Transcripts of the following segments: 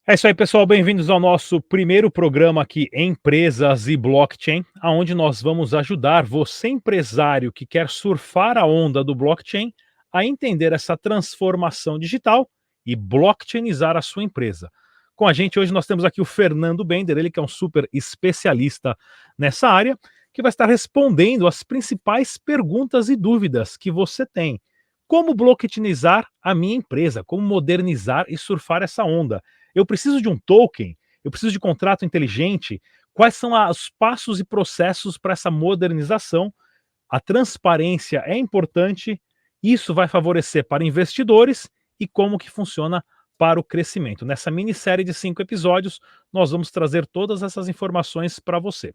É isso aí, pessoal. Bem-vindos ao nosso primeiro programa aqui, Empresas e Blockchain, aonde nós vamos ajudar você, empresário que quer surfar a onda do blockchain, a entender essa transformação digital e blockchainizar a sua empresa. Com a gente hoje nós temos aqui o Fernando Bender, ele que é um super especialista nessa área, que vai estar respondendo as principais perguntas e dúvidas que você tem. Como blockchainizar a minha empresa? Como modernizar e surfar essa onda? Eu preciso de um token? Eu preciso de contrato inteligente? Quais são os passos e processos para essa modernização? A transparência é importante, isso vai favorecer para investidores e como que funciona para o crescimento. Nessa minissérie de 5 episódios, nós vamos trazer todas essas informações para você.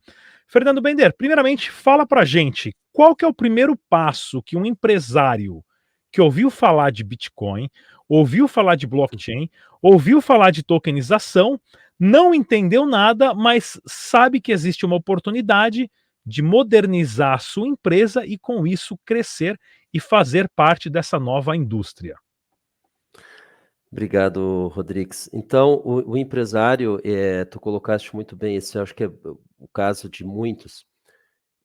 Fernando Bender, primeiramente, fala para a gente qual que é o primeiro passo que um empresário que ouviu falar de Bitcoin, ouviu falar de blockchain, ouviu falar de tokenização, não entendeu nada, mas sabe que existe uma oportunidade de modernizar a sua empresa e, com isso, crescer e fazer parte dessa nova indústria. Obrigado, Rodrigues. Então, o empresário, tu colocaste muito bem, esse eu acho que é o caso de muitos.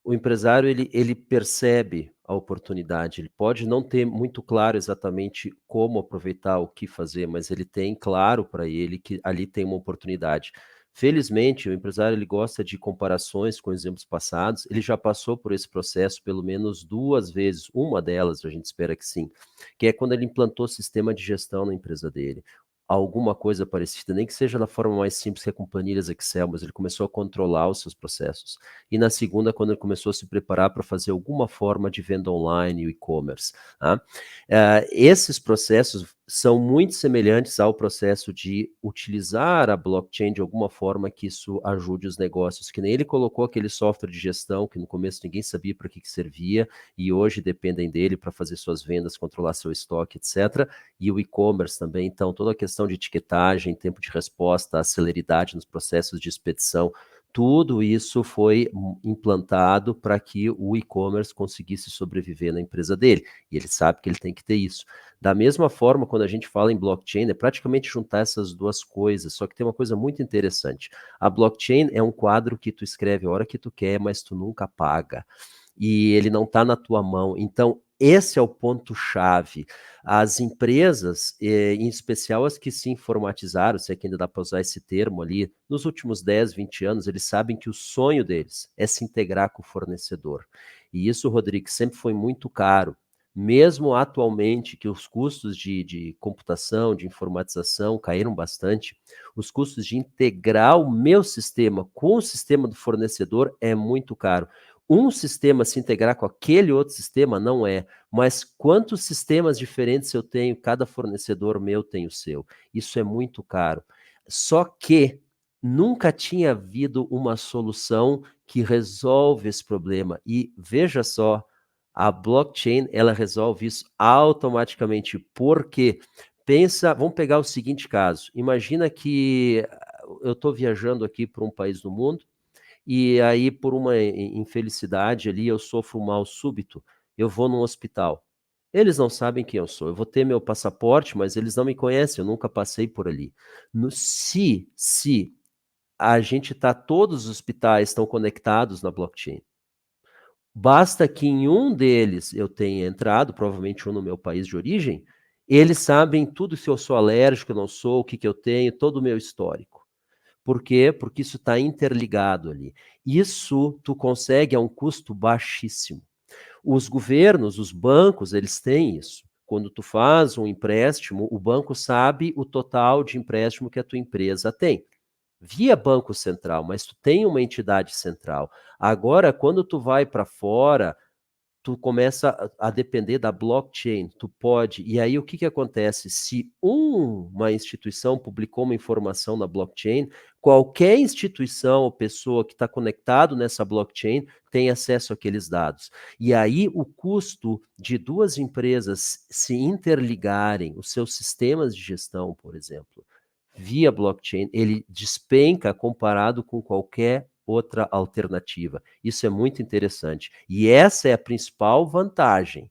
O empresário, ele percebe a oportunidade, ele pode não ter muito claro exatamente como aproveitar, o que fazer, mas ele tem claro para ele que ali tem uma oportunidade. Felizmente, o empresário ele gosta de comparações com exemplos passados, ele já passou por esse processo pelo menos 2 vezes, uma delas a gente espera que sim, que é quando ele implantou sistema de gestão na empresa dele. Alguma coisa parecida, nem que seja da forma mais simples, que é com planilhas Excel, mas ele começou a controlar os seus processos. E na segunda, quando ele começou a se preparar para fazer alguma forma de venda online e e-commerce. Tá? Esses processos são muito semelhantes ao processo de utilizar a blockchain de alguma forma que isso ajude os negócios, que nem ele colocou aquele software de gestão que no começo ninguém sabia para que servia e hoje dependem dele para fazer suas vendas, controlar seu estoque, etc. E o e-commerce também, então toda a questão de etiquetagem, tempo de resposta, a celeridade nos processos de expedição, tudo isso foi implantado para que o e-commerce conseguisse sobreviver na empresa dele. E ele sabe que ele tem que ter isso. Da mesma forma, quando a gente fala em blockchain, é praticamente juntar essas duas coisas, só que tem uma coisa muito interessante. A blockchain é um quadro que tu escreve a hora que tu quer, mas tu nunca apaga. E ele não está na tua mão. Então, esse é o ponto-chave. As empresas, em especial as que se informatizaram, se é que ainda dá para usar esse termo ali, nos últimos 10, 20 anos, eles sabem que o sonho deles é se integrar com o fornecedor. E isso, Rodrigo, sempre foi muito caro. Mesmo atualmente, que os custos de computação, de informatização caíram bastante, os custos de integrar o meu sistema com o sistema do fornecedor é muito caro. Um sistema se integrar com aquele outro sistema não é, mas quantos sistemas diferentes eu tenho, cada fornecedor meu tem o seu. Isso é muito caro. Só que nunca tinha havido uma solução que resolve esse problema. E veja só, a blockchain, ela resolve isso automaticamente. Por quê? Pensa, vamos pegar o seguinte caso. Imagina que eu estou viajando aqui para um país do mundo, e aí por uma infelicidade ali, eu sofro um mal súbito, eu vou num hospital. Eles não sabem quem eu sou. Eu vou ter meu passaporte, mas eles não me conhecem, eu nunca passei por ali. Se a gente todos os hospitais estão conectados na blockchain, basta que em um deles eu tenha entrado, provavelmente um no meu país de origem, eles sabem tudo, se eu sou alérgico, eu não sou, o que eu tenho, todo o meu histórico. Por quê? Porque isso está interligado ali. Isso tu consegue a um custo baixíssimo. Os governos, os bancos, eles têm isso. Quando tu faz um empréstimo, o banco sabe o total de empréstimo que a tua empresa tem, via Banco Central, mas tu tem uma entidade central. Agora, quando tu vai para fora, tu começa a depender da blockchain, tu pode, e aí o que acontece? Se uma instituição publicou uma informação na blockchain, qualquer instituição ou pessoa que está conectado nessa blockchain tem acesso àqueles dados. E aí o custo de duas empresas se interligarem, os seus sistemas de gestão, por exemplo, via blockchain, ele despenca comparado com qualquer outra alternativa. Isso é muito interessante. E essa é a principal vantagem.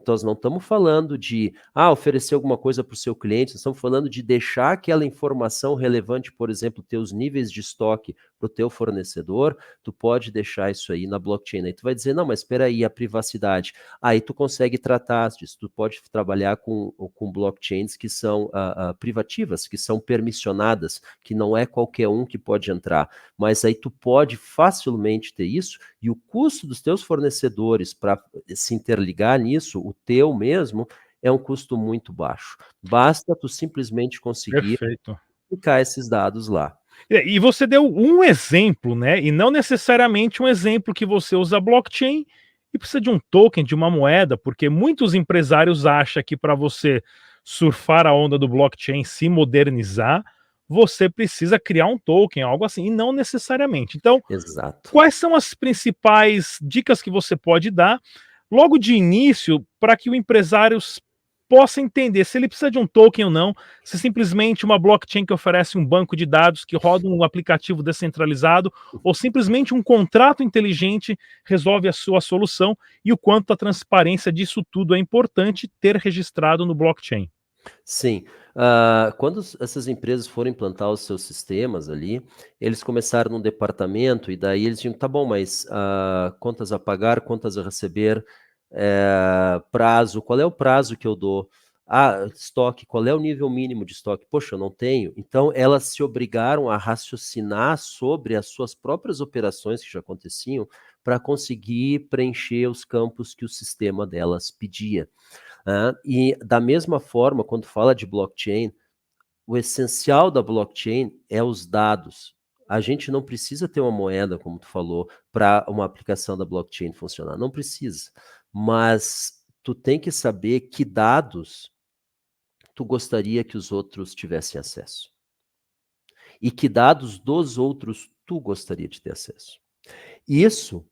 Nós não estamos falando de oferecer alguma coisa para o seu cliente, nós estamos falando de deixar aquela informação relevante, por exemplo, teus níveis de estoque para o teu fornecedor, tu pode deixar isso aí na blockchain. Aí tu vai dizer, não, mas espera aí, a privacidade. Aí tu consegue tratar disso, tu pode trabalhar com blockchains que são privativas, que são permissionadas, que não é qualquer um que pode entrar. Mas aí tu pode facilmente ter isso, e o custo dos teus fornecedores para se interligar nisso, o teu mesmo, é um custo muito baixo. Basta tu simplesmente conseguir Perfeito. aplicar esses dados lá. E você deu um exemplo, né, e não necessariamente um exemplo que você usa blockchain e precisa de um token, de uma moeda, porque muitos empresários acham que para você surfar a onda do blockchain, se modernizar, você precisa criar um token, algo assim, e não necessariamente. Então, Exato. quais são as principais dicas que você pode dar logo de início para que o empresário possa entender se ele precisa de um token ou não, se simplesmente uma blockchain que oferece um banco de dados que roda um aplicativo descentralizado ou simplesmente um contrato inteligente resolve a sua solução e o quanto a transparência disso tudo é importante ter registrado no blockchain. Sim. Quando essas empresas foram implantar os seus sistemas ali, eles começaram num departamento e daí eles tinham, tá bom, mas contas a pagar, contas a receber, prazo, qual é o prazo que eu dou? Estoque, qual é o nível mínimo de estoque? Poxa, eu não tenho. Então, elas se obrigaram a raciocinar sobre as suas próprias operações que já aconteciam para conseguir preencher os campos que o sistema delas pedia. E da mesma forma, quando fala de blockchain, o essencial da blockchain é os dados. A gente não precisa ter uma moeda, como tu falou, para uma aplicação da blockchain funcionar. Não precisa. Mas tu tem que saber que dados tu gostaria que os outros tivessem acesso. E que dados dos outros tu gostaria de ter acesso. Isso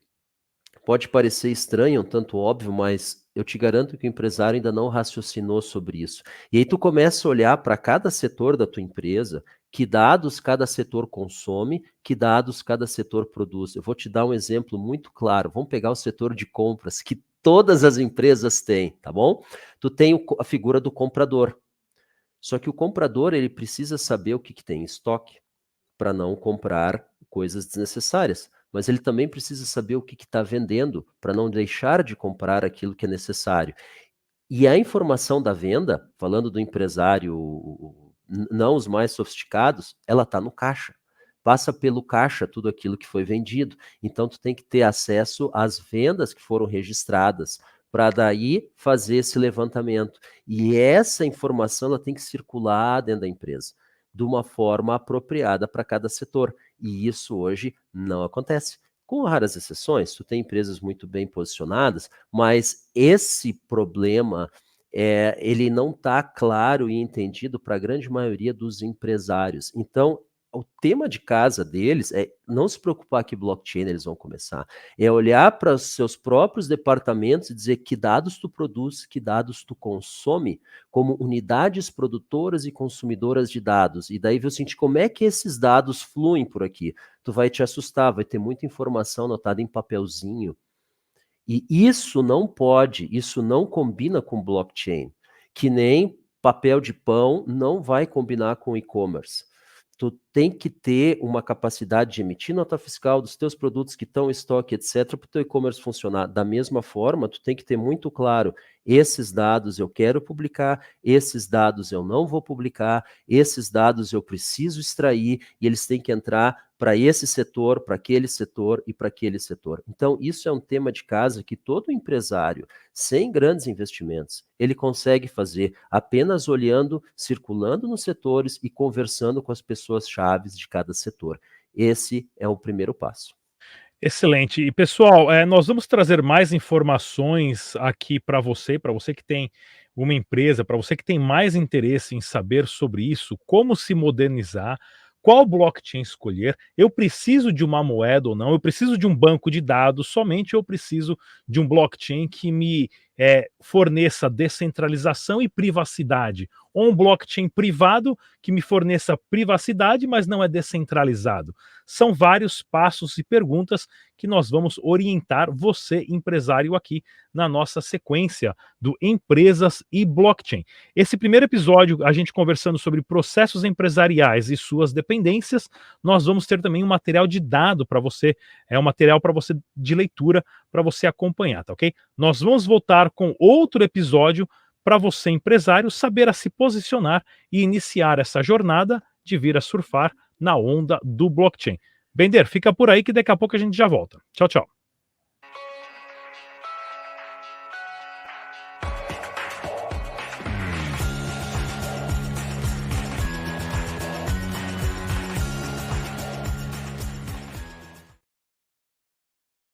pode parecer estranho, um tanto óbvio, mas eu te garanto que o empresário ainda não raciocinou sobre isso. E aí tu começa a olhar para cada setor da tua empresa, que dados cada setor consome, que dados cada setor produz. Eu vou te dar um exemplo muito claro. Vamos pegar o setor de compras, que todas as empresas têm, tá bom? Tu tem a figura do comprador. Só que o comprador, ele precisa saber o que tem em estoque para não comprar coisas desnecessárias. Mas ele também precisa saber o que está vendendo para não deixar de comprar aquilo que é necessário. E a informação da venda, falando do empresário, não os mais sofisticados, ela está no caixa. Passa pelo caixa tudo aquilo que foi vendido. Então, tu tem que ter acesso às vendas que foram registradas, para daí fazer esse levantamento. E essa informação ela tem que circular dentro da empresa, de uma forma apropriada para cada setor. E isso hoje não acontece. Com raras exceções, tu tem empresas muito bem posicionadas, mas esse problema ele não está claro e entendido para a grande maioria dos empresários. Então, o tema de casa deles é não se preocupar que blockchain eles vão começar, é olhar para os seus próprios departamentos e dizer que dados tu produz, que dados tu consome, como unidades produtoras e consumidoras de dados. E daí ver o seguinte, como é que esses dados fluem por aqui? Tu vai te assustar, vai ter muita informação anotada em papelzinho. E isso não combina com blockchain, que nem papel de pão não vai combinar com e-commerce. Tu tem que ter uma capacidade de emitir nota fiscal dos teus produtos que estão em estoque, etc, para o teu e-commerce funcionar. Da mesma forma, tu tem que ter muito claro, esses dados eu quero publicar, esses dados eu não vou publicar, esses dados eu preciso extrair, e eles têm que entrar para esse setor, para aquele setor e para aquele setor. Então, isso é um tema de casa que todo empresário, sem grandes investimentos, ele consegue fazer apenas olhando, circulando nos setores e conversando com as pessoas chaves de cada setor. Esse é o primeiro passo. Excelente. E pessoal, nós vamos trazer mais informações aqui para você que tem uma empresa, para você que tem mais interesse em saber sobre isso, como se modernizar, qual blockchain escolher. Eu preciso de uma moeda ou não? Eu preciso de um banco de dados? Somente eu preciso de um blockchain que me forneça descentralização e privacidade, ou um blockchain privado que me forneça privacidade, mas não é descentralizado? São vários passos e perguntas que nós vamos orientar você, empresário, aqui na nossa sequência do Empresas e Blockchain. Esse primeiro episódio, a gente conversando sobre processos empresariais e suas dependências, nós vamos ter também um material de dado para você, um material para você de leitura, para você acompanhar, tá ok? Nós vamos voltar com outro episódio para você, empresário, saber a se posicionar e iniciar essa jornada de vir a surfar na onda do blockchain. Bender, fica por aí que daqui a pouco a gente já volta. Tchau, tchau.